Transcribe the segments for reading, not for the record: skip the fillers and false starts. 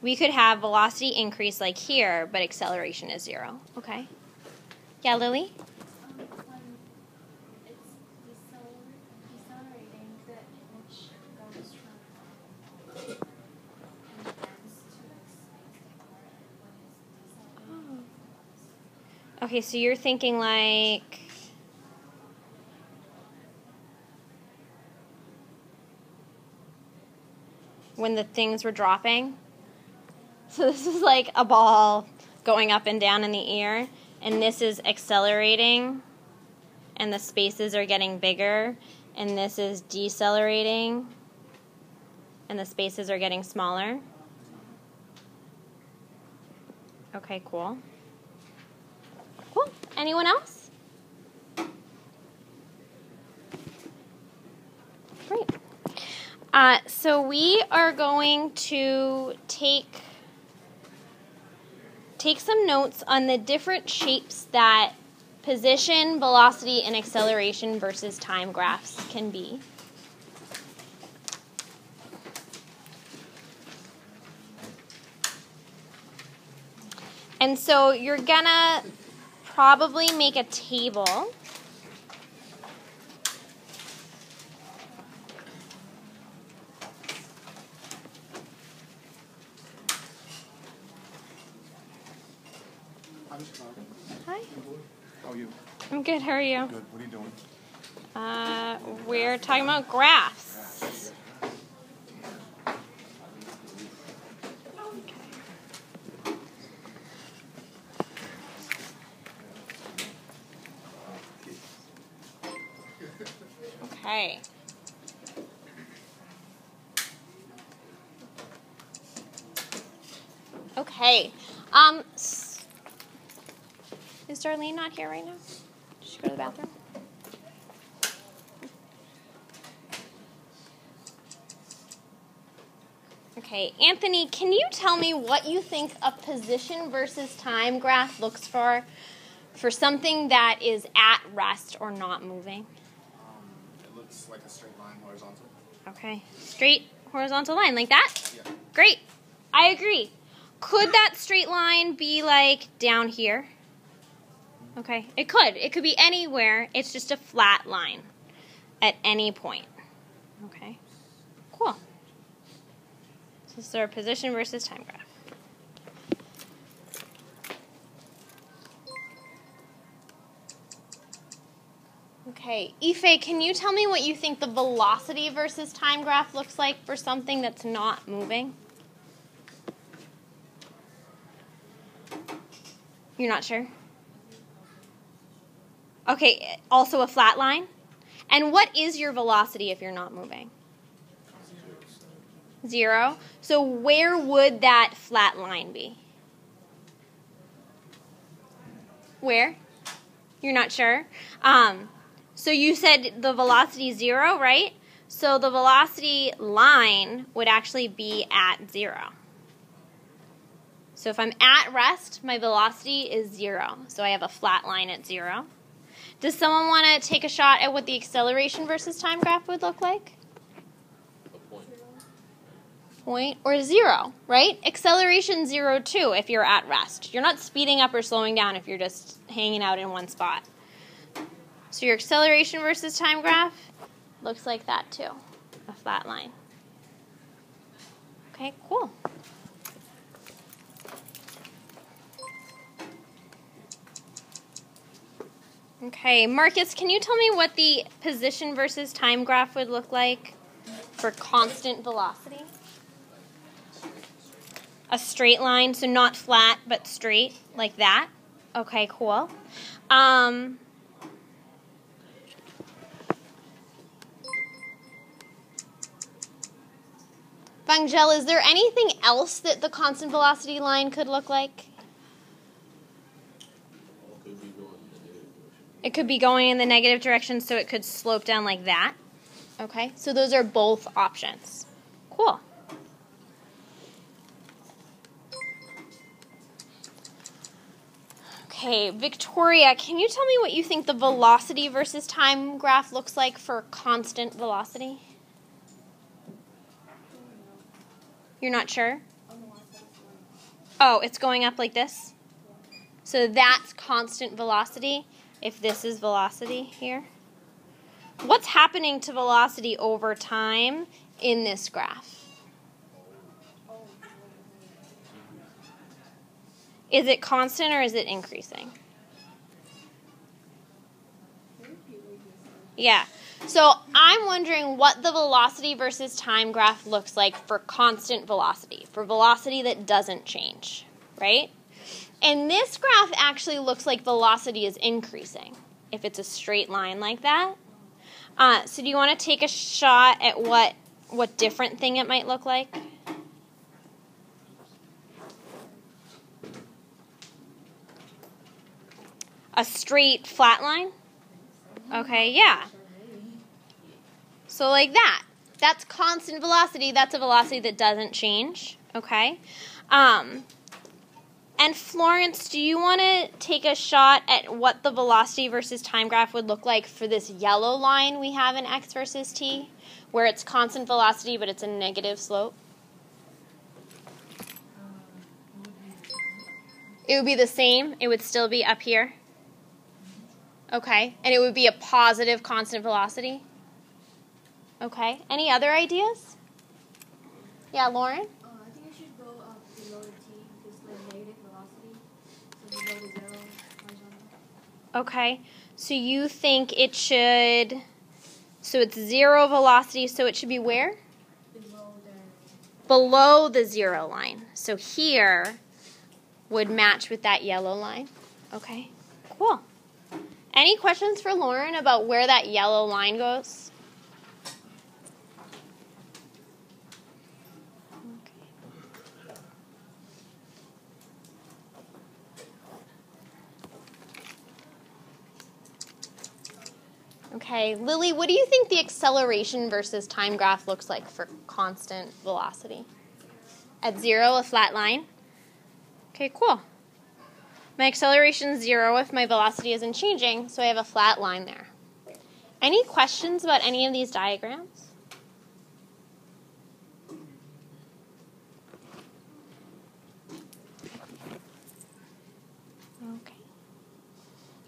we could have velocity increase like here, but acceleration is 0. Okay. Yeah, Lily? When it's decelerating, the image goes from advance to Okay, so you're thinking like when the things were dropping. So this is like a ball going up and down in the air, and this is accelerating, and the spaces are getting bigger, and this is decelerating, and the spaces are getting smaller. Okay, cool. Cool. Anyone else? Great. So we are going to take some notes on the different shapes that position, velocity, and acceleration versus time graphs can be. And so you're gonna probably make a table. Hi. How are you? I'm good. How are you? Good. What are you doing? We're talking about graphs. Okay. Okay. Is Darlene not here right now? Did she go to the bathroom? Okay, Anthony, can you tell me what you think a position versus time graph looks for something that is at rest or not moving? It looks like a straight line horizontal. Okay, straight horizontal line like that? Yeah. Great, I agree. Could that straight line be like down here? Okay, it could. It could be anywhere. It's just a flat line at any point. Okay, cool. So this is our position versus time graph. Okay, Ife, can you tell me what you think the velocity versus time graph looks like for something that's not moving? You're not sure? Okay, also a flat line? And what is your velocity if you're not moving? 0. So where would that flat line be? Where? You're not sure? So you said the velocity is 0, right? So the velocity line would actually be at 0. So if I'm at rest, my velocity is 0. So I have a flat line at 0. Does someone want to take a shot at what the acceleration versus time graph would look like? Point or 0, right? Acceleration 0 too if you're at rest. You're not speeding up or slowing down if you're just hanging out in one spot. So your acceleration versus time graph looks like that too, a flat line. Okay, cool. Okay, Marcus, can you tell me what the position versus time graph would look like for constant velocity? A straight line, so not flat, but straight, like that. Okay, cool. Vangel, is there anything else that the constant velocity line could look like? It could be going in the negative direction, so it could slope down like that. Okay, so those are both options. Cool. Okay, Victoria, can you tell me what you think the velocity versus time graph looks like for constant velocity? You're not sure? Oh, it's going up like this? So that's constant velocity if this is velocity here. What's happening to velocity over time in this graph? Is it constant or is it increasing? Yeah. So I'm wondering what the velocity versus time graph looks like for constant velocity, for velocity that doesn't change, right? And this graph actually looks like velocity is increasing if it's a straight line like that. So do you want to take a shot at what different thing it might look like? A straight flat line? Okay, yeah. So like that. That's constant velocity. That's a velocity that doesn't change. Okay? And Florence, do you want to take a shot at what the velocity versus time graph would look like for this yellow line we have in x versus t, where it's constant velocity but it's a negative slope? It would be the same. It would still be up here. Okay. And it would be a positive constant velocity. Okay. Any other ideas? Yeah, Lauren? I think it should go up below the t because the negative velocity. So below the zero horizontal. Okay. So you think it should, so it's zero velocity, so it should be where? Below the zero line. So here would match with that yellow line. Okay. Cool. Any questions for Lauren about where that yellow line goes? Okay, Lily, what do you think the acceleration versus time graph looks like for constant velocity? At zero, a flat line? Okay, cool. My acceleration is zero if my velocity isn't changing, so I have a flat line there. Any questions about any of these diagrams? Okay.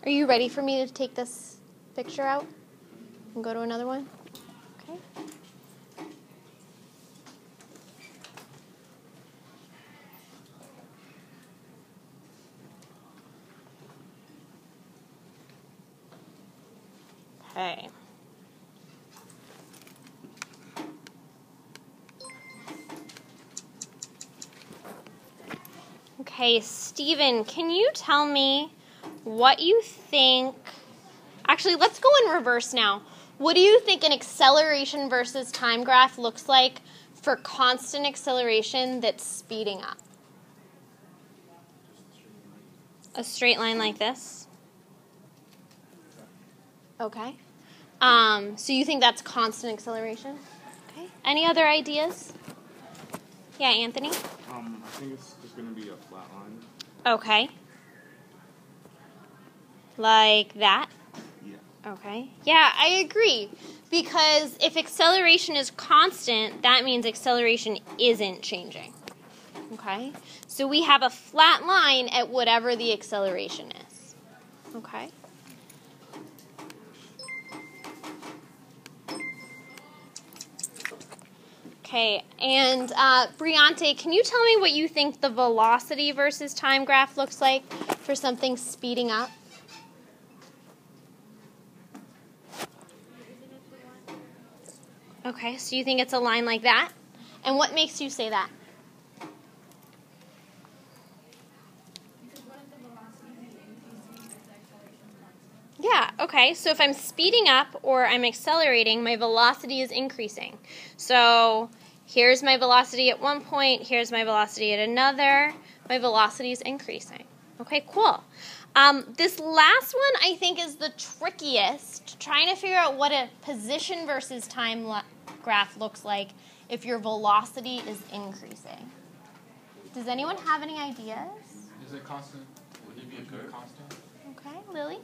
Are you ready for me to take this picture out and go to another one? Okay. Okay. Okay, Stephen, can you tell me what you think? Actually, let's go in reverse now. What do you think an acceleration versus time graph looks like for constant acceleration that's speeding up? A straight line like this? Okay. So you think that's constant acceleration? Okay. Any other ideas? Yeah, Anthony? I think it's just going to be a flat line. Okay. Like that? Yeah. Okay. Yeah, I agree. Because if acceleration is constant, that means acceleration isn't changing. Okay? So we have a flat line at whatever the acceleration is. Okay? Okay, and Briante, can you tell me what you think the velocity versus time graph looks like for something speeding up? Okay, so you think it's a line like that? And what makes you say that? Yeah, okay, so if I'm speeding up or I'm accelerating, my velocity is increasing. So here's my velocity at one point, here's my velocity at another. My velocity is increasing. Okay, cool. This last one I think is the trickiest, trying to figure out what a position versus time graph looks like if your velocity is increasing. Does anyone have any ideas? Is it constant? Would it be a good constant? Okay, Lily?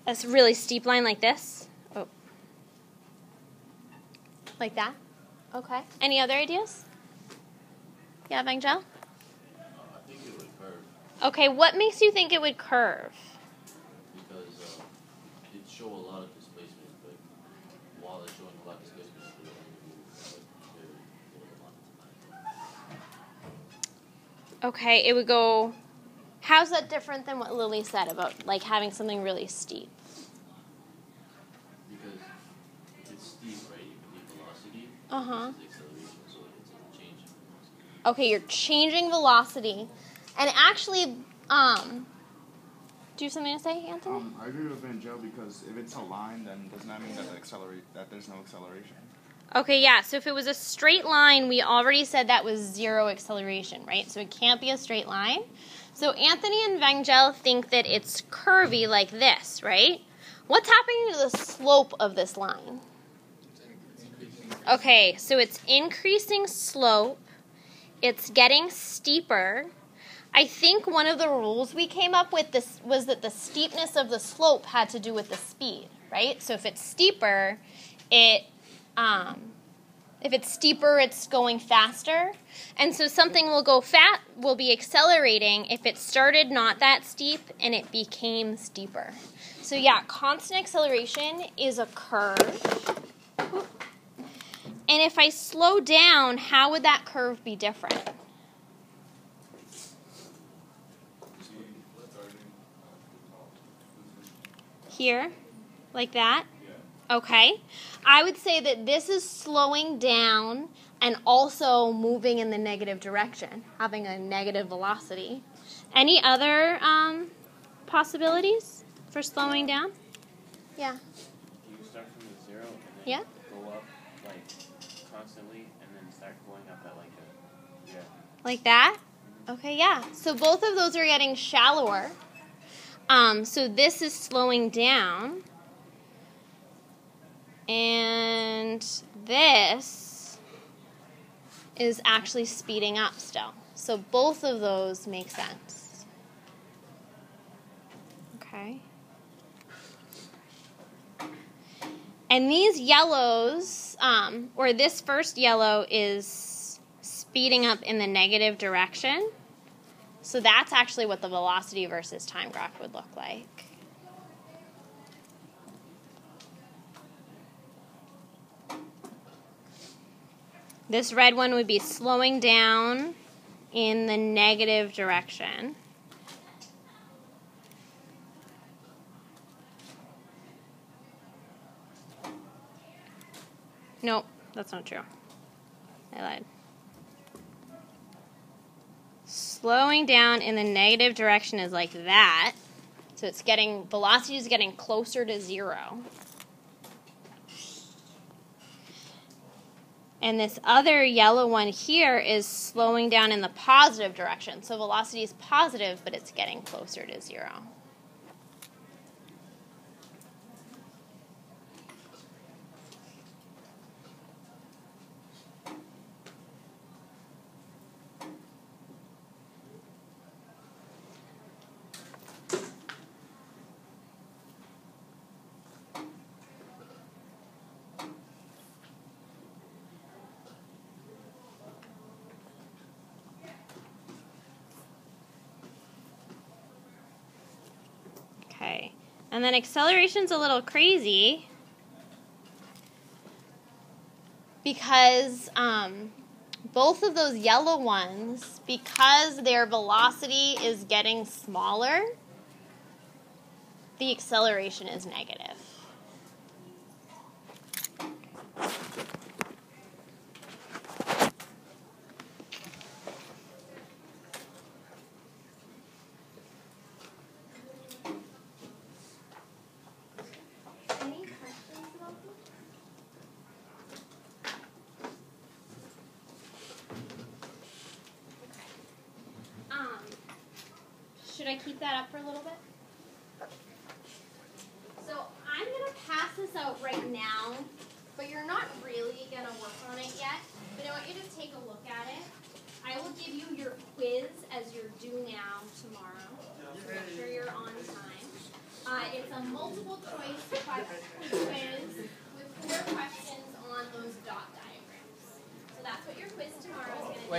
A really steep line like this? Oh. Like that? Okay. Any other ideas? Yeah, Vangel? I think it would curve Okay, what makes you think it would curve? because it show a lot of displacement, but while it's showing a lot of displacement, it will only move very little amount of time. Okay, it would go... How's that different than what Lily said about, like, having something really steep? Because if it's steep, right, you can leave velocity. Uh-huh. This is acceleration, so it's a change in velocity. Okay, you're changing velocity. And actually, do you have something to say, Anthony? I agree with Vangel because if it's a line, then doesn't that mean that there's no acceleration? Okay, yeah, so if it was a straight line, we already said that was zero acceleration, right? So it can't be a straight line. So Anthony and Vangel think that it's curvy like this, right? What's happening to the slope of this line? Okay, so it's increasing slope. It's getting steeper. I think one of the rules we came up with this was that the steepness of the slope had to do with the speed, right? So if it's steeper, it's going faster. And so something will be accelerating if it started not that steep and it became steeper. So yeah, constant acceleration is a curve. And if I slow down, how would that curve be different? Here? Like that? Okay. I would say that this is slowing down and also moving in the negative direction, having a negative velocity. Any other possibilities for slowing down? Yeah. You start from the zero and then Yeah. go up like constantly and then start going up at like Like that? Okay, yeah. So both of those are getting shallower. So this is slowing down. And this is actually speeding up still. So both of those make sense. Okay. And these yellows, or this first yellow is speeding up in the negative direction. So that's actually what the velocity versus time graph would look like. This red one would be slowing down in the negative direction. Nope, that's not true. I lied. Slowing down in the negative direction is like that. So it's velocity is getting closer to zero. And this other yellow one here is slowing down in the positive direction. So velocity is positive, but it's getting closer to zero. Okay, and then acceleration's a little crazy because both of those yellow ones, because their velocity is getting smaller, the acceleration is negative. Should I keep that up for a little bit? So I'm going to pass this out right now, but you're not really going to work on it yet. But I want you to take a look at it. I will give you your quiz as you're due now tomorrow. Make sure you're on time. It's a multiple choice quiz with 4 questions on those